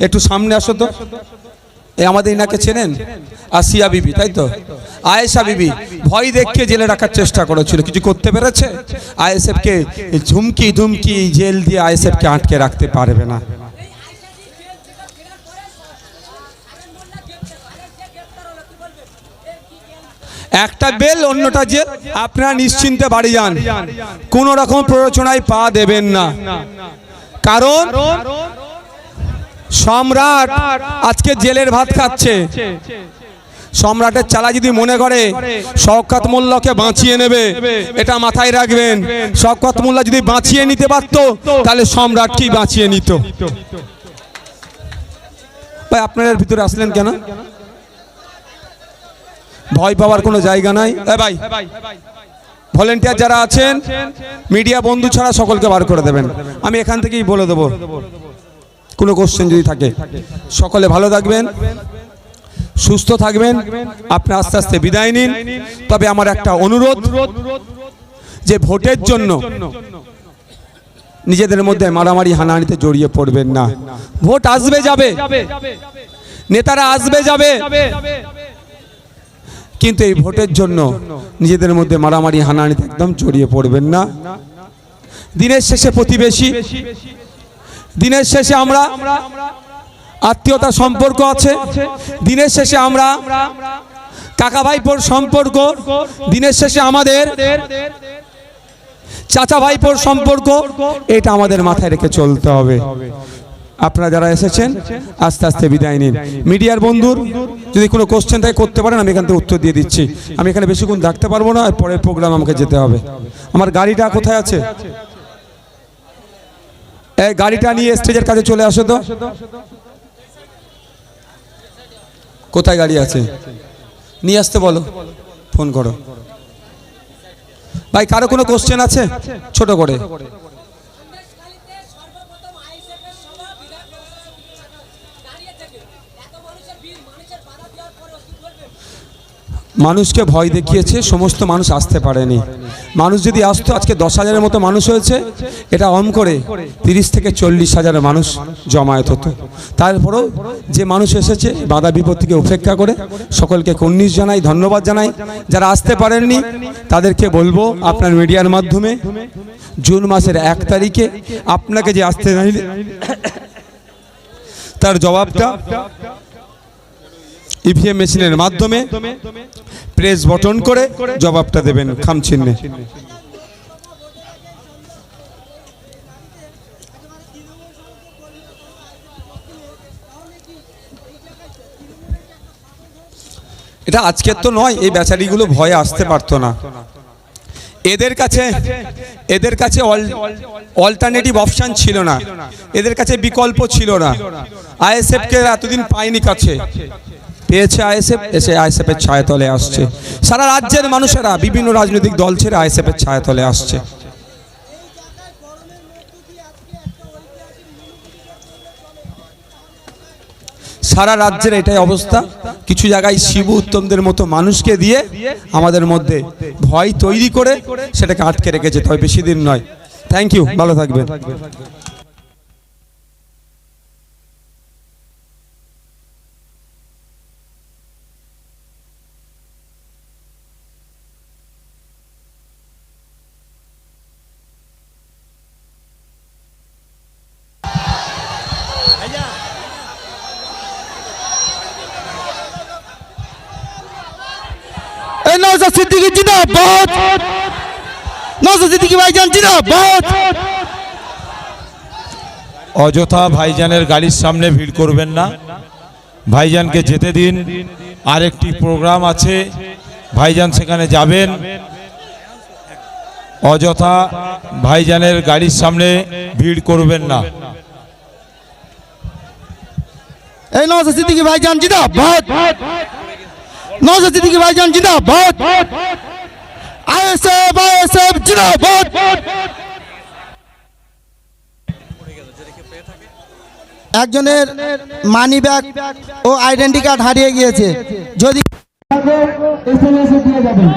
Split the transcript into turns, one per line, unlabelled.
একটু সামনে আসো তো। এই আমাদের ইনাকে চেনেন? আসিয়া বিবি, তাই তো? আয়েশা বিবি ভয় দেখে জেলে রাখার চেষ্টা করেছিল, কিছু করতে পেরেছে? আইএসএফকে ঝুমকি ধুমকি জেল দিয়ে আইএসএফকে আটকে রাখতে পারবে না। একটা বেল অন্যটা জেল, আপনারা নিশ্চিন্তে বাড়ি যান, কোন রকম প্ররোচনায় পা দেবেন না। কারণ সম্রাট আজকে জেলের ভাত খাচ্ছে। সম্রাটের চালা যদি মনে করে শওকত মোল্লাকে বাঁচিয়ে নেবে, এটা মাথায় রাখবেন। শওকত মোল্লা যদি বাঁচিয়ে নিতে পারতো তাহলে সম্রাট কি বাঁচিয়ে নিত? ভাই আপনাদের ভিতরে আসলেন কেন? ভয় পাওয়ার কোনো জায়গা নাই। ভাই ভলেন্টিয়ার যারা আছেন, মিডিয়া বন্ধু ছাড়া সকলকে বার করে দেবেন। আমি এখান থেকেই বলে দেবো, কোনো কোশ্চেন যদি থাকে। সকলে ভালো থাকবেন, সুস্থ থাকবেন, আপনি আস্তে আস্তে বিদায় নিন। তবে আমার একটা অনুরোধ, যে ভোটের জন্য নিজেদের মধ্যে মারামারি হানাহানিতে জড়িয়ে পড়বেন না। ভোট আসবে যাবে, নেতারা আসবে যাবে, কিন্তু এই ভোটের জন্য নিজেদের মধ্যে মারামারি হানাহানিতে একদম জড়িয়ে পড়বেন না। দিনের শেষে প্রতিবেশী, দিনের শেষে আমরা আত্মীয়তার সম্পর্ক আছে, দিনের শেষে আমরা কাকা ভাইপোর সম্পর্ক, দিনের শেষে আমাদের চাচা ভাইপোর সম্পর্ক, এটা আমাদের মাথায় রেখে চলতে হবে। আপনারা যারা এসেছেন আস্তে আস্তে বিদায় নিন। মিডিয়ার বন্ধুর যদি কোনো কোশ্চেন থাকে করতে পারেন, আমি এখান থেকে উত্তর দিয়ে দিচ্ছি। আমি এখানে বেশিক্ষণ থাকতে পারবো না, পরের প্রোগ্রাম আমাকে যেতে হবে। আমার গাড়িটা কোথায় আছে? এই গাড়িটা নিয়ে স্টেজের কাছে চলে আসো তো। কোথায় গাড়ি আছে? নিয়ে আসতে বলো, ফোন করো। ভাই কারো কোনো কোশ্চেন আছে? ছোট করে। মানুষকে ভয় দেখিয়েছে, সমস্ত মানুষ আসতে পারেনি। মানুষ যদি আসতো, আজকে 10,000-এর মতো মানুষ হয়েছে, এটা অম করে 30 থেকে 40,000 মানুষ জমায়েত হতো। তারপরেও যে মানুষ এসেছে বাধা বিপত্তিকে উপেক্ষা করে, সকলকে কুর্নিশ জানাই, ধন্যবাদ জানাই। যারা আসতে পারেননি তাদেরকে বলবো, আপনার মিডিয়ার মাধ্যমে জুন মাসের 1 তারিখে আপনাকে যে আসতে চাইলে তার জবাবটা ইভিএম মেশিনের মাধ্যমে প্রেস বটন করে জবাবটা দেবেন খামচিহ্নে। এটা আজকের তো নয়, এই বেচারিগুলো ভয়ে আসতে পারতো না। এদের কাছে অল্টারনেটিভ অপশন ছিল না, এদের কাছে বিকল্প ছিল না। আইএসএফ কে এতদিন পায়নি, কাছে পেয়েছে আইএসএফ, এসে আইএসএফ এর ছায়াতলে আসছে। সারা রাজ্যের মানুষেরা বিভিন্ন রাজনৈতিক দল ছেড়ে আইএসএফ এর ছায়াতলে আসছে। সারা রাজ্যের এটাই অবস্থা। কিছু জায়গায় শিবু উত্তমদের মতো মানুষকে দিয়ে আমাদের মধ্যে ভয় তৈরি করে সেটাকে আটকে রেখেছে, তবে বেশি দিন নয়। থ্যাংক ইউ, ভালো থাকবেন।
नौशाद सिद्दीकी जिंदाबाद, नौशाद सिद्दीकी भाईजान जिंदाबाद।
অযথা ভাইজানের গাড়ির সামনে ভিড় করবেন না, ভাইজানকে যেতে দিন। আরেকটি প্রোগ্রাম আছে, ভাইজান সেখানে যাবেন। অযথা ভাইজানের গাড়ির সামনে ভিড় করবেন না।
এই নওশাদ সিদ্দিকী ভাইজান জিন্দাবাদ, नौशाद सिद्दीकी भाईजान जिंदाबाद, आईएसएफ आईएसएफ जिंदाबाद। একজনের মানি ব্যাগ ও আইডেন্টি কার্ড হারিয়ে গিয়েছে, যদি এসএমএস দিয়ে যাবেন।